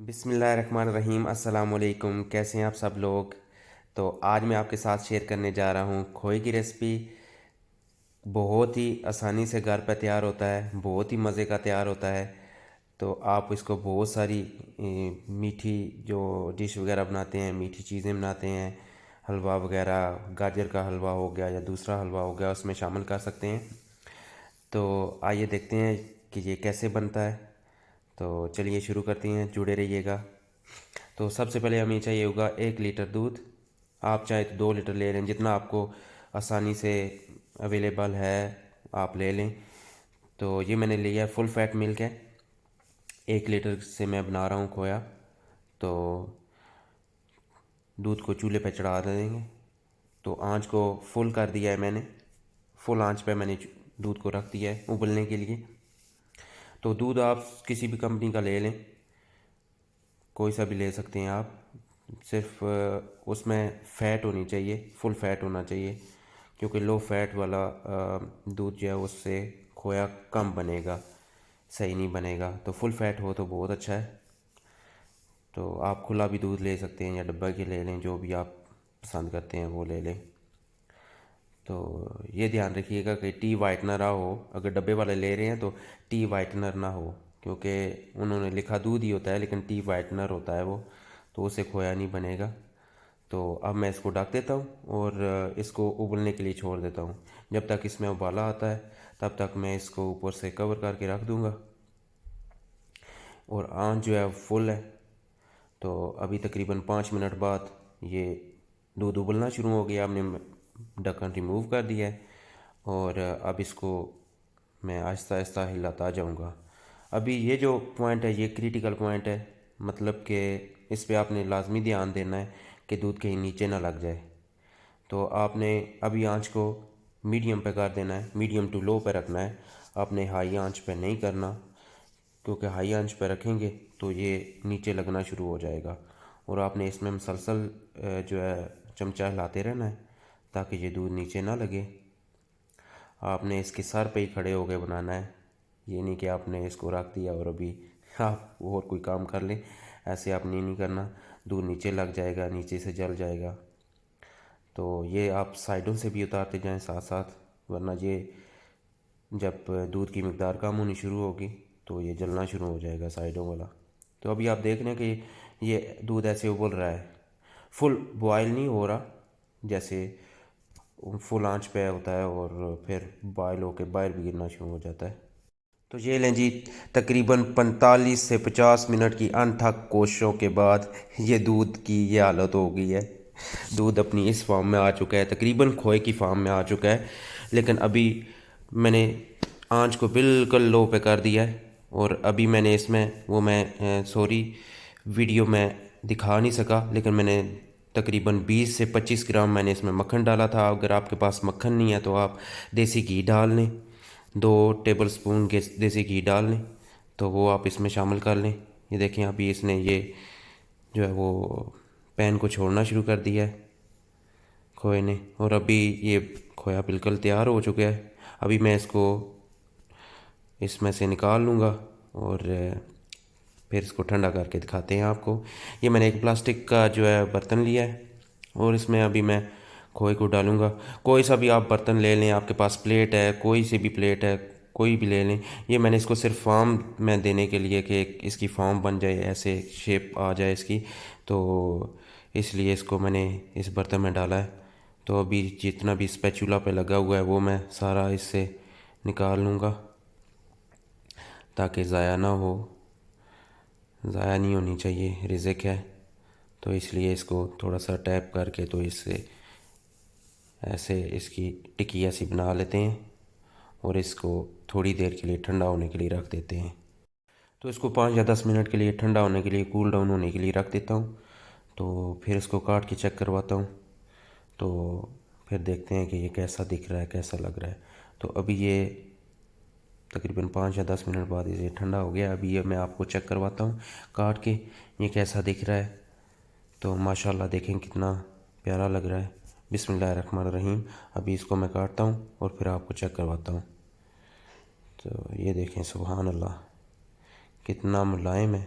बिस्मिल्लाहिर्रहमानिर्रहीम। अस्सलाम वालेकुम। कैसे हैं आप सब लोग। तो आज मैं आपके साथ शेयर करने जा रहा हूँ खोए की रेसिपी। बहुत ही आसानी से घर पर तैयार होता है, बहुत ही मज़े का तैयार होता है। तो आप इसको बहुत सारी मीठी जो डिश वगैरह बनाते हैं, मीठी चीज़ें बनाते हैं, हलवा वगैरह, गाजर का हलवा हो गया या दूसरा हलवा हो गया, उसमें शामिल कर सकते हैं। तो आइए देखते हैं कि ये कैसे बनता है। तो चलिए शुरू करते हैं, जुड़े रहिएगा। तो सबसे पहले हमें चाहिए होगा 1 लीटर दूध। आप चाहे तो 2 लीटर ले लें, जितना आपको आसानी से अवेलेबल है आप ले लें। तो ये मैंने लिया है, फुल फैट मिल्क है। 1 लीटर से मैं बना रहा हूँ खोया। तो दूध को चूल्हे पे चढ़ा देंगे। तो आंच को फुल कर दिया है मैंने, फुल आंच पे मैंने दूध को रख दिया है उबलने के लिए। तो दूध आप किसी भी कंपनी का ले लें, कोई सा भी ले सकते हैं आप। सिर्फ उसमें फ़ैट होनी चाहिए, फुल फ़ैट होना चाहिए, क्योंकि लो फैट वाला दूध जो है उससे खोया कम बनेगा, सही नहीं बनेगा। तो फुल फैट हो तो बहुत अच्छा है। तो आप खुला भी दूध ले सकते हैं या डब्बा के ले लें, जो भी आप पसंद करते हैं वो ले लें। तो ये ध्यान रखिएगा कि टी वाइटनर ना हो। अगर डब्बे वाले ले रहे हैं तो टी वाइटनर ना हो, क्योंकि उन्होंने लिखा दूध ही होता है लेकिन टी वाइटनर होता है वो, तो उससे खोया नहीं बनेगा। तो अब मैं इसको ढक देता हूँ और इसको उबलने के लिए छोड़ देता हूँ। जब तक इसमें उबाला आता है तब तक मैं इसको ऊपर से कवर करके रख दूँगा। और आंच जो है फुल है। तो अभी तकरीबन 5 मिनट बाद ये दूध उबलना शुरू हो गया। हमने ढक्कन रिमूव कर दिया है और अब इसको मैं आहिस्ता आहिस्ता हिलाता जाऊंगा। अभी ये जो पॉइंट है ये क्रिटिकल पॉइंट है, मतलब कि इस पे आपने लाजमी ध्यान देना है कि दूध कहीं नीचे ना लग जाए। तो आपने अभी आंच को मीडियम पे कर देना है, मीडियम टू लो पे रखना है। आपने हाई आंच पे नहीं करना, क्योंकि हाई आंच पे रखेंगे तो ये नीचे लगना शुरू हो जाएगा। और आपने इसमें मुसलसल जो है चमचा हिलाते रहना है ताकि ये दूध नीचे ना लगे। आपने इसके सर पे ही खड़े होकर बनाना है, ये नहीं कि आपने इसको रख दिया और अभी आप और कोई काम कर लें। ऐसे आपने नहीं करना, दूध नीचे लग जाएगा, नीचे से जल जाएगा। तो ये आप साइडों से भी उतारते जाएं साथ साथ, वरना ये जब दूध की मकदार कम होनी शुरू होगी तो ये जलना शुरू हो जाएगा साइडों वाला। तो अभी आप देख रहे हैं कि ये दूध ऐसे उबल रहा है, फुल बॉयल नहीं हो रहा, जैसे फुल आंच पे होता है और फिर बॉयल होकर बाहर भी गिरना शुरू हो जाता है। तो ये लें जी, तकरीबन 45 से 50 मिनट की अनथक कोशिशों के बाद ये दूध की ये हालत हो गई है। दूध अपनी इस फॉर्म में आ चुका है, तकरीबन खोए की फॉर्म में आ चुका है। लेकिन अभी मैंने आंच को बिल्कुल लो पे कर दिया है। और अभी मैंने इसमें वो मैं सॉरी वीडियो में दिखा नहीं सका, लेकिन मैंने तकरीबन 20 से 25 ग्राम मैंने इसमें मक्खन डाला था। अगर आपके पास मक्खन नहीं है तो आप देसी घी डाल लें, 2 टेबल स्पून के देसी घी डाल लें, तो वो आप इसमें शामिल कर लें। ये देखें अभी इसने ये जो है वो पैन को छोड़ना शुरू कर दिया है खोए ने, और अभी ये खोया बिल्कुल तैयार हो चुका है। अभी मैं इसको इसमें से निकाल लूँगा और फिर इसको ठंडा करके दिखाते हैं आपको। ये मैंने एक प्लास्टिक का जो है बर्तन लिया है और इसमें अभी मैं खोए को डालूँगा। कोई सा भी आप बर्तन ले लें, आपके पास प्लेट है, कोई सी भी प्लेट है, कोई भी ले लें। ये मैंने इसको सिर्फ फॉर्म में देने के लिए कि इसकी फॉर्म बन जाए, ऐसे शेप आ जाए इसकी, तो इसलिए इसको मैंने इस बर्तन में डाला है। तो अभी जितना भी स्पैचुला पे लगा हुआ है वो मैं सारा इससे निकाल लूँगा ताकि ज़ाया ना हो, ज़ाया नहीं होनी चाहिए, रिज़िक है। तो इसलिए इसको थोड़ा सा टैप करके तो इससे ऐसे इसकी टिक्की ऐसी बना लेते हैं और इसको थोड़ी देर के लिए ठंडा होने के लिए रख देते हैं। तो इसको 5 या 10 मिनट के लिए ठंडा होने के लिए, कूल डाउन होने के लिए रख देता हूँ। तो फिर इसको काट के चेक करवाता हूँ। तो फिर देखते हैं कि ये कैसा दिख रहा है, कैसा लग रहा है। तो अभी ये तकरीबन 5 या 10 मिनट बाद ये ठंडा हो गया। अभी ये मैं आपको चेक करवाता हूँ काट के, ये कैसा दिख रहा है। तो माशाल्लाह देखें कितना प्यारा लग रहा है। बिस्मिल्लाहिर्रहमानिर्रहीम। अभी इसको मैं काटता हूँ और फिर आपको चेक करवाता हूँ। तो ये देखें, सुभान अल्लाह, कितना मुलायम है